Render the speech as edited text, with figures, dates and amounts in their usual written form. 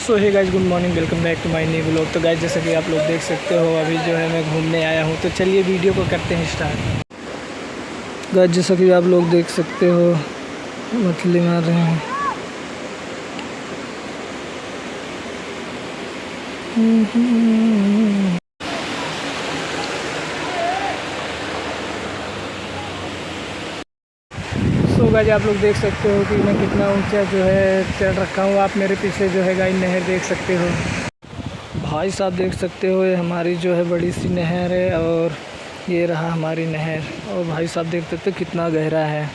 So hey guys, good morning, welcome back to my new vlog. तो guys जैसा कि आप लोग देख सकते हो अभी जो है मैं घूमने आया हूँ। तो चलिए वीडियो को करते हैं स्टार्ट। गाइस जैसा कि आप लोग देख सकते हो मछली मार रहे हैं। सो गाइस आप लोग देख सकते हो कि मैं कितना ऊंचा जो है चढ़ रखा हूँ। आप मेरे पीछे जो है गाइस नहर देख सकते हो। भाई साहब देख सकते हो ये हमारी जो है बड़ी सी नहर है और ये रहा हमारी नहर। और भाई साहब देख सकते हो कितना गहरा है।